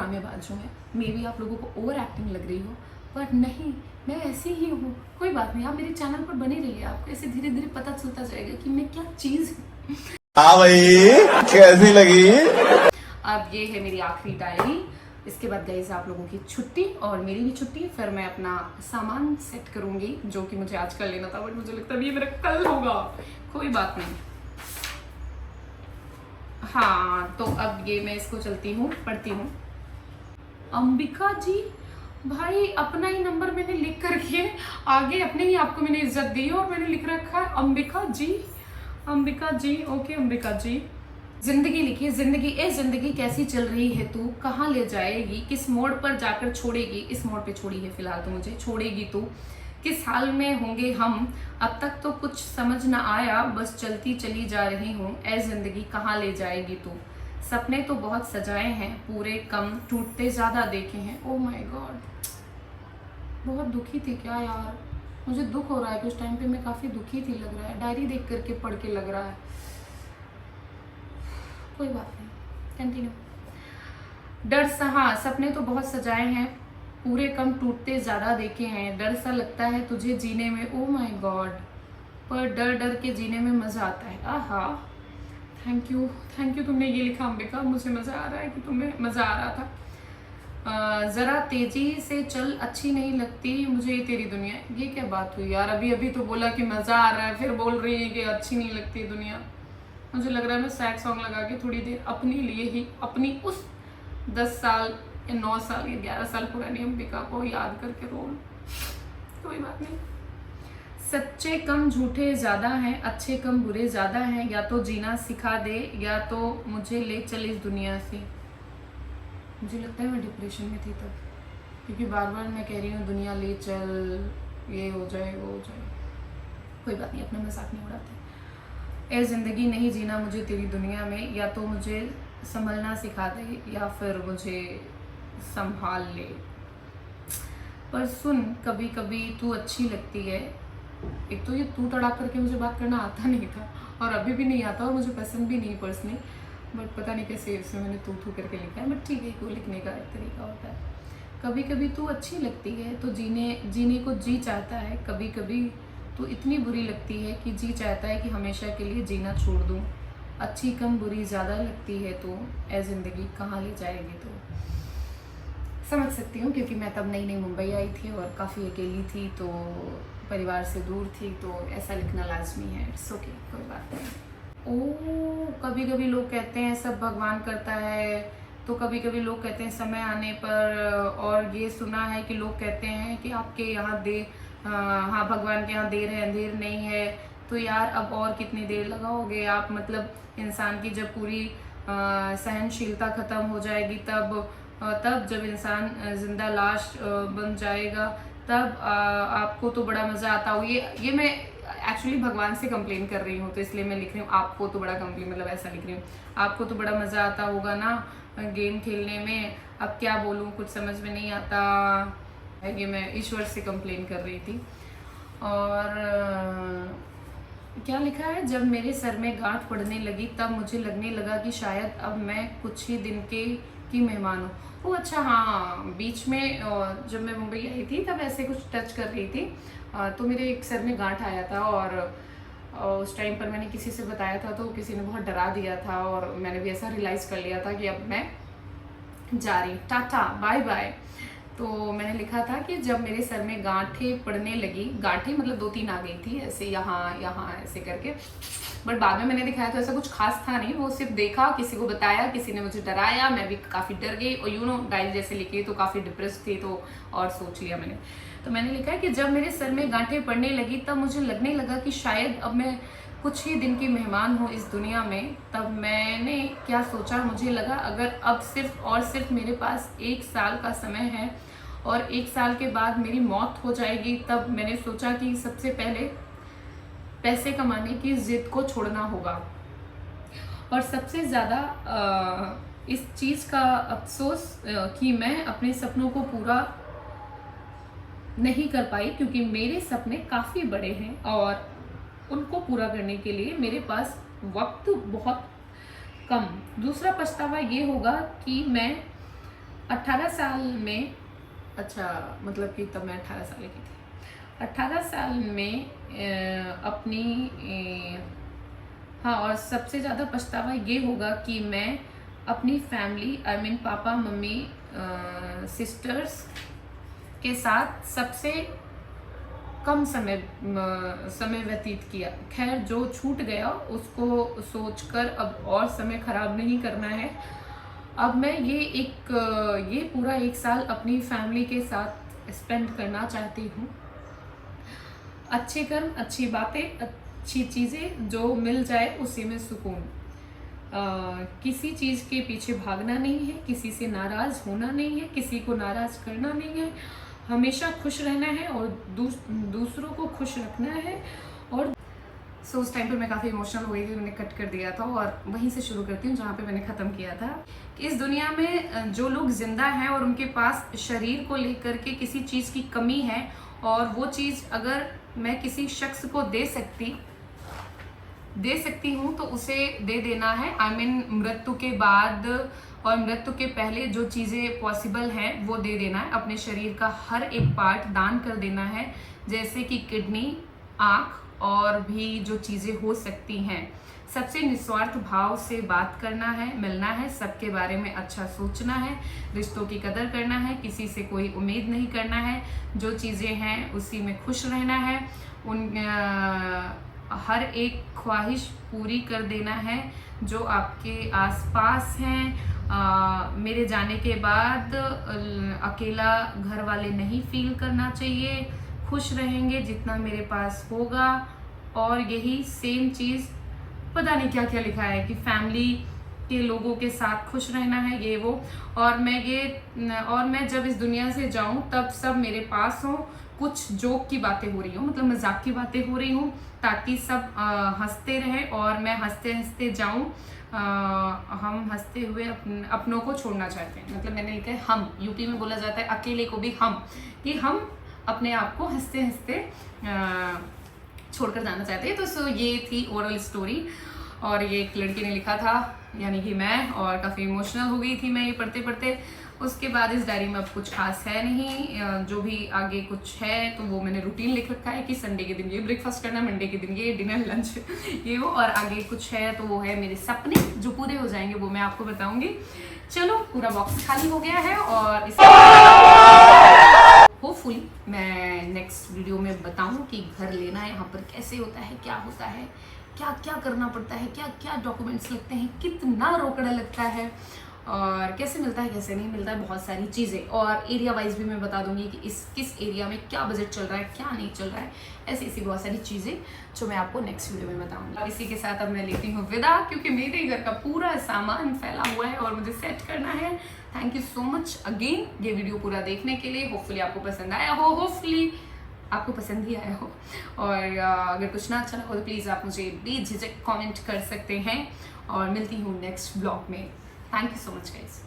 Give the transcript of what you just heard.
ड्रामेबाज हूँ may be आप लोगों को ओवर एक्टिंग लग रही हो, पर नहीं, मैं ऐसी ही हूँ। कोई बात नहीं, आप मेरे चैनल पर बने रहिए, आपको ऐसे धीरे धीरे पता चलता जाएगा कि मैं क्या चीज़ हूँ। हाँ भाई, कैसी लगी? अब ये है मेरी आखिरी डायरी। इसके बाद गाइस आप लोगों की छुट्टी और मेरी भी छुट्टी। फिर मैं अपना सामान सेट करूंगी जो कि मुझे आज कर लेना था, बट मुझे लगता है ये मेरा कल होगा। कोई बात नहीं। हाँ, तो अब ये मैं इसको चलती हूँ, पढ़ती हूँ। अंबिका जी, भाई अपना ही नंबर मैंने लिख करके आगे अपने ही आपको मैंने इज्जत दी और मैंने लिख रखा है अंबिका जी। अंबिका जी, ओके अंबिका जी। जिंदगी लिखिए, जिंदगी ए जिंदगी कैसी चल रही है तू, कहाँ ले जाएगी, किस मोड़ पर जाकर छोड़ेगी। इस मोड़ पे छोड़ी है फिलहाल तो मुझे, छोड़ेगी तू, किस हाल में होंगे हम, अब तक तो कुछ समझ न आया, बस चलती चली जा रही हूँ, ए जिंदगी कहाँ ले जाएगी तू। सपने तो बहुत सजाए हैं, पूरे कम, टूटते ज्यादा देखे हैं। ओ माय गॉड, बहुत दुखी थी क्या यार, मुझे दुख हो रहा है कि उस टाइम पे मैं काफी दुखी थी, लग रहा है डायरी देख करके पढ़ के लग रहा है। कोई बात नहीं, कंटिन्यू। डर सा, हाँ सपने तो बहुत सजाए हैं, पूरे कम, टूटते ज्यादा देखे हैं, डर सा लगता है तुझे जीने में, ओ माय गॉड, पर डर डर के जीने में मजा आता है। आहा, थैंक यू, थैंक यू, तुमने ये लिखा अंबिका, मुझे मजा आ रहा है कि तुम्हें मजा आ रहा था। जरा तेजी से चल, अच्छी नहीं लगती मुझे ये तेरी दुनिया। ये क्या बात हुई यार, अभी अभी तो बोला कि मजा आ रहा है, फिर बोल रही है कि अच्छी नहीं लगती दुनिया। मुझे लग रहा है मैं सैड सॉन्ग लगा के थोड़ी देर अपने लिए ही, अपनी उस 10 साल या 9 साल या 11 साल पुरानी अंबिका को याद करके रो। कोई बात नहीं। सच्चे कम झूठे ज्यादा हैं, अच्छे कम बुरे ज्यादा हैं, या तो जीना सिखा दे या तो मुझे ले चल इस दुनिया से। मुझे लगता है मैं डिप्रेशन में थी तब, क्योंकि बार बार मैं कह रही हूँ दुनिया ले चल, ये हो जाए वो हो जाए। कोई बात नहीं, अपना मजाक नहीं उड़ाते। ए जिंदगी नहीं जीना मुझे तेरी दुनिया में, या तो मुझे संभलना सिखा दे या फिर मुझे संभाल ले। पर सुन, कभी कभी तू अच्छी लगती है। एक तो ये तू तड़ा करके मुझे बात करना आता नहीं था और अभी भी नहीं आता और मुझे पसंद भी नहीं पर्सनली, बट पता नहीं कैसे इसमें मैंने तू करके लिखा है, बट ठीक है, को लिखने का एक तरीका होता है। कभी कभी तू अच्छी लगती है तो जीने को जी चाहता है, कभी कभी तू इतनी बुरी लगती है कि जी चाहता है कि हमेशा के लिए जीना छोड़ दूँ। अच्छी कम बुरी ज़्यादा लगती है तो ए ज़िंदगी कहाँ ले जाएगी तो। समझ सकती हूँ, क्योंकि मैं तब नई नई मुंबई आई थी और काफ़ी अकेली थी, तो परिवार से दूर थी, तो ऐसा लिखना लाजमी है। इट्स ओके, कोई बात नहीं। ओ, कभी कभी लोग कहते हैं सब भगवान करता है, तो कभी कभी लोग कहते हैं समय आने पर, और ये सुना है कि लोग कहते हैं कि आपके यहाँ हाँ भगवान के यहाँ देर है अंधेर नहीं है। तो यार अब और कितनी देर लगाओगे आप, मतलब इंसान की जब पूरी सहनशीलता खत्म हो जाएगी तब जब इंसान जिंदा लाश बन जाएगा तब आपको तो बड़ा मजा आता हो। ये मैं एक्चुअली भगवान से कंप्लेन कर रही हूँ, तो इसलिए मैं लिख रही हूँ आपको तो बड़ा कंप्लेन, मतलब ऐसा लिख रही हूँ, आपको तो बड़ा मजा आता होगा ना गेम खेलने में। अब क्या बोलूँ, कुछ समझ में नहीं आता। ये मैं ईश्वर से कंप्लेन कर रही थी। और क्या लिखा है, जब मेरे सर में गांठ पड़ने लगी तब मुझे लगने लगा कि शायद अब मैं कुछ ही दिन की मेहमान हूँ। ओह अच्छा, हाँ बीच में जब मैं मुंबई आई थी तब ऐसे कुछ टच कर रही थी, तो मेरे एक सर में गांठ आया था और उस टाइम पर मैंने किसी से बताया था तो किसी ने बहुत डरा दिया था और मैंने भी ऐसा रियलाइज़ कर लिया था कि अब मैं जा रही, टाटा बाय बाय। तो मैंने लिखा था कि जब मेरे सर में गांठें पड़ने लगी, गांठें मतलब 2-3 आ गई थी ऐसे यहाँ ऐसे करके, बट बाद में मैंने दिखाया तो ऐसा कुछ खास था नहीं, वो सिर्फ देखा, किसी को बताया, किसी ने मुझे डराया, मैं भी काफ़ी डर गई और यू नो गाइस जैसे लिखी तो काफ़ी डिप्रेस थी, तो और सोच लिया मैंने। तो मैंने लिखा है कि जब मेरे सर में गांठें पड़ने लगी तब मुझे लगने लगा कि शायद अब मैं कुछ ही दिन की मेहमान हूँ इस दुनिया में। तब मैंने क्या सोचा, मुझे लगा अगर अब सिर्फ और सिर्फ मेरे पास 1 साल का समय है और 1 साल के बाद मेरी मौत हो जाएगी, तब मैंने सोचा कि सबसे पहले पैसे कमाने की जिद को छोड़ना होगा। और सबसे ज़्यादा इस चीज़ का अफसोस कि मैं अपने सपनों को पूरा नहीं कर पाई, क्योंकि मेरे सपने काफ़ी बड़े हैं और उनको पूरा करने के लिए मेरे पास वक्त बहुत कम। दूसरा पछतावा ये होगा कि मैं 18 साल में, अच्छा मतलब कि तब मैं 18 साल की थी। 18 साल में अपनी हाँ, और सबसे ज़्यादा पछतावा ये होगा कि मैं अपनी family I mean papa mummy sisters के साथ सबसे कम समय व्यतीत किया। खैर जो छूट गया उसको सोचकर अब और समय खराब नहीं करना है। अब मैं ये पूरा 1 साल अपनी फैमिली के साथ स्पेंड करना चाहती हूँ। अच्छे कर्म, अच्छी बातें, अच्छी चीज़ें जो मिल जाए उसी में सुकून। किसी चीज़ के पीछे भागना नहीं है, किसी से नाराज़ होना नहीं है, किसी को नाराज़ करना नहीं है, हमेशा खुश रहना है और दूसरों को खुश रखना है। और उस टाइम पर मैं काफ़ी इमोशनल हो गई थी, मैंने कट कर दिया था और वहीं से शुरू करती हूँ जहाँ पे मैंने ख़त्म किया था। कि इस दुनिया में जो लोग ज़िंदा हैं और उनके पास शरीर को लेकर के किसी चीज़ की कमी है और वो चीज़ अगर मैं किसी शख्स को दे सकती हूँ तो उसे दे देना है। आई मीन मृत्यु के बाद और मृत्यु के पहले जो चीज़ें पॉसिबल हैं वो दे देना है। अपने शरीर का हर एक पार्ट दान कर देना है, जैसे कि किडनी, आँख और भी जो चीज़ें हो सकती हैं। सबसे निस्वार्थ भाव से बात करना है, मिलना है, सबके बारे में अच्छा सोचना है, रिश्तों की कदर करना है, किसी से कोई उम्मीद नहीं करना है, जो चीज़ें हैं उसी में खुश रहना है, हर एक ख्वाहिश पूरी कर देना है जो आपके आसपास हैं। मेरे जाने के बाद अकेला घर वाले नहीं फील करना चाहिए, खुश रहेंगे जितना मेरे पास होगा। और यही सेम चीज़ पता नहीं क्या क्या लिखा है कि फैमिली के लोगों के साथ खुश रहना है, ये वो। और मैं जब इस दुनिया से जाऊं तब सब मेरे पास हो, कुछ जोक की बातें हो रही हो, मतलब मजाक की बातें हो रही हूँ, ताकि सब हंसते रहें और मैं हंसते हंसते जाऊं। हम हंसते हुए अपनों को छोड़ना चाहते हैं, मतलब मैंने लिखा है हम। यूपी में बोला जाता है अकेले को भी हम, कि हम अपने आप को हंसते हंसते छोड़कर जाना चाहते हैं। तो ये थी ओरल स्टोरी और ये एक लड़की ने लिखा था, यानी कि मैं, और काफ़ी इमोशनल हो गई थी मैं ये पढ़ते पढ़ते। उसके बाद इस डायरी में अब कुछ खास है नहीं, जो भी आगे कुछ है तो वो मैंने रूटीन लिख रखा है कि संडे के दिन ये ब्रेकफास्ट करना, मंडे के दिन ये डिनर लंच ये वो, और आगे कुछ है तो वो है मेरे सपने जो पूरे हो जाएंगे वो मैं आपको बताऊंगी। चलो पूरा बॉक्स खाली हो गया है और होपफुली मैं नेक्स्ट वीडियो में बताऊं कि घर लेना यहाँ पर कैसे होता है, क्या होता है, क्या क्या करना पड़ता है, क्या क्या डॉक्यूमेंट्स लगते हैं, कितना रोकड़ा लगता है और कैसे मिलता है कैसे नहीं मिलता है, बहुत सारी चीज़ें। और एरिया वाइज भी मैं बता दूंगी कि किस एरिया में क्या बजट चल रहा है, क्या नहीं चल रहा है, ऐसी बहुत सारी चीज़ें जो मैं आपको नेक्स्ट वीडियो में बताऊंगी। और इसी के साथ अब मैं लेती हूँ विदा, क्योंकि मेरे घर का पूरा सामान फैला हुआ है और मुझे सेट करना है। Thank you so much again ये वीडियो पूरा देखने के लिए। होपफुली आपको पसंद आया हो, होपफुली आपको पसंद ही आया हो। और अगर कुछ ना अच्छा लगा हो तो प्लीज़ आप मुझे बेझिझक कमेंट कर सकते हैं और मिलती हूँ नेक्स्ट ब्लॉग में। Thank you so much guys.